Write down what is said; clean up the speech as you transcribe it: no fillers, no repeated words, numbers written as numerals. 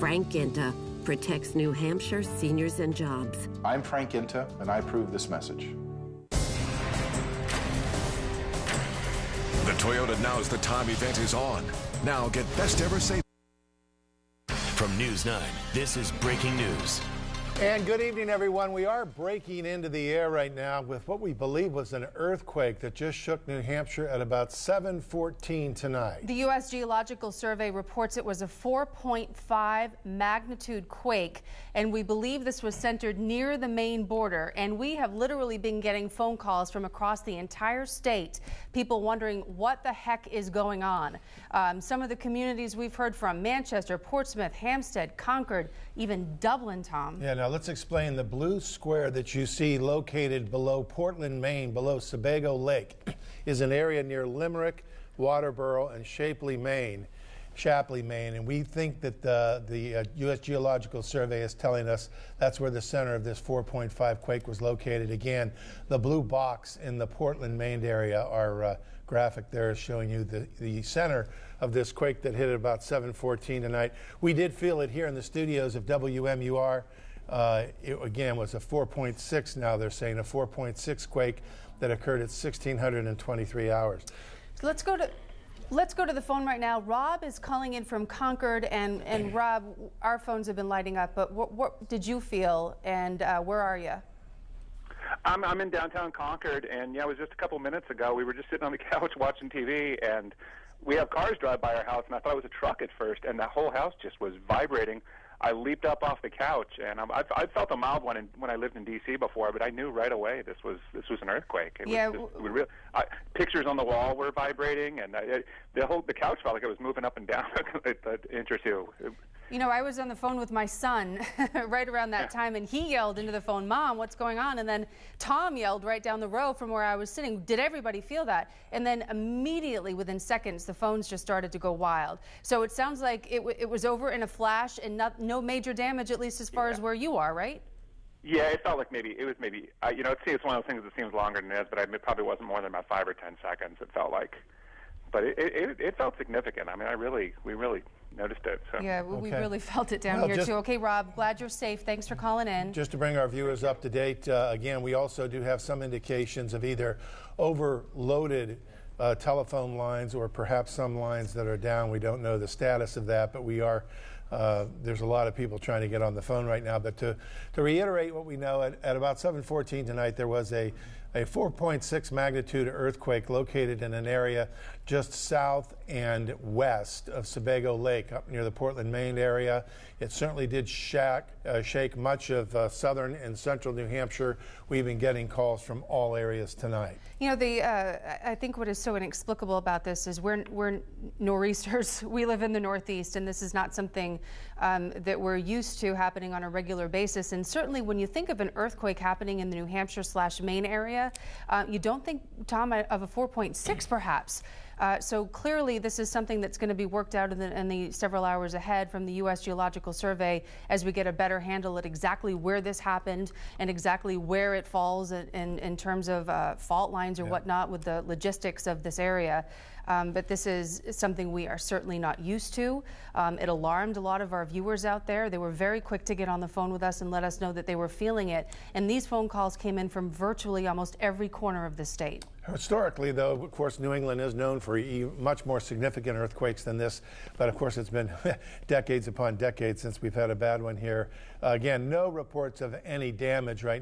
Frank Ginta protects New Hampshire seniors and jobs. I'm Frank Ginta, and I approve this message. The Toyota Now's the Time event is on. Now get best ever savings. From News 9, this is breaking news. And good evening, everyone. We are breaking into the air right now with what we believe was an earthquake that just shook New Hampshire at about 7:14 tonight. The U.S. Geological Survey reports it was a 4.5 magnitude quake, and we believe this was centered near the Maine border. And we have literally been getting phone calls from across the entire state, people wondering what the heck is going on. Some of the communities we've heard from: Manchester, Portsmouth, Hampstead, Concord, even Dublin, Tom. Yeah, now let's explain. The blue square that you see located below Portland, Maine, below Sebago Lake, is an area near Limerick, Waterboro, and Shapley, Maine. And we think that the U.S. Geological Survey is telling us that's where the center of this 4.5 quake was located. Again, the blue box in the Portland, Maine area, our graphic there is showing you the center of this quake that hit at about 7:14 tonight. We did feel it here in the studios of WMUR. It again was a 4.6. Now they're saying a 4.6 quake that occurred at 1623 hours. So let's go to the phone right now. Rob is calling in from Concord, and Rob, our phones have been lighting up, but what did you feel, and where are you? I'm in downtown Concord, and yeah, it was just a couple minutes ago. We were just sitting on the couch watching TV, and we have cars drive by our house, and I thought it was a truck at first, and the whole house just was vibrating. I leaped up off the couch, and I'd felt a mild one when I lived in D.C. before, but I knew right away this was an earthquake. Pictures on the wall were vibrating, and the couch felt like it was moving up and down an inch or two. You know, I was on the phone with my son right around that time, and he yelled into the phone, "Mom, what's going on?" And then Tom yelled right down the row from where I was sitting, "Did everybody feel that?" And then immediately, within seconds, the phones just started to go wild. So it sounds like it was over in a flash, and no major damage, at least as far as where you are, right? Yeah, it felt like it's one of those things that seems longer than it is, but it probably wasn't more than about 5 or 10 seconds, it felt like. But it felt significant. I mean, we really noticed it. So. Yeah, we really felt it down here too. Okay, Rob, glad you're safe. Thanks for calling in. Just to bring our viewers up to date, again, we also do have some indications of either overloaded telephone lines or perhaps some lines that are down. We don't know the status of that, but we are. There's a lot of people trying to get on the phone right now. But to reiterate what we know, at about 7:14 tonight, there was a 4.6 magnitude earthquake located in an area just south and west of Sebago Lake, up near the Portland, Maine area. It certainly did shake much of southern and central New Hampshire. We've been getting calls from all areas tonight. You know, I think what is so inexplicable about this is we're nor'easters. We live in the Northeast, and this is not something that we're used to happening on a regular basis. And certainly when you think of an earthquake happening in the New Hampshire/Maine area, you don't think, Tom, of a 4.6 perhaps. So clearly this is something that's going to be worked out in the several hours ahead from the U.S. Geological Survey as we get a better handle at exactly where this happened and exactly where it falls in terms of fault lines or whatnot with the logistics of this area. But this is something we are certainly not used to. It alarmed a lot of our viewers out there. They were very quick to get on the phone with us and let us know that they were feeling it. And these phone calls came in from virtually almost every corner of the state. Historically, though, of course, New England is known for much more significant earthquakes than this. But, of course, it's been decades upon decades since we've had a bad one here. Again, no reports of any damage right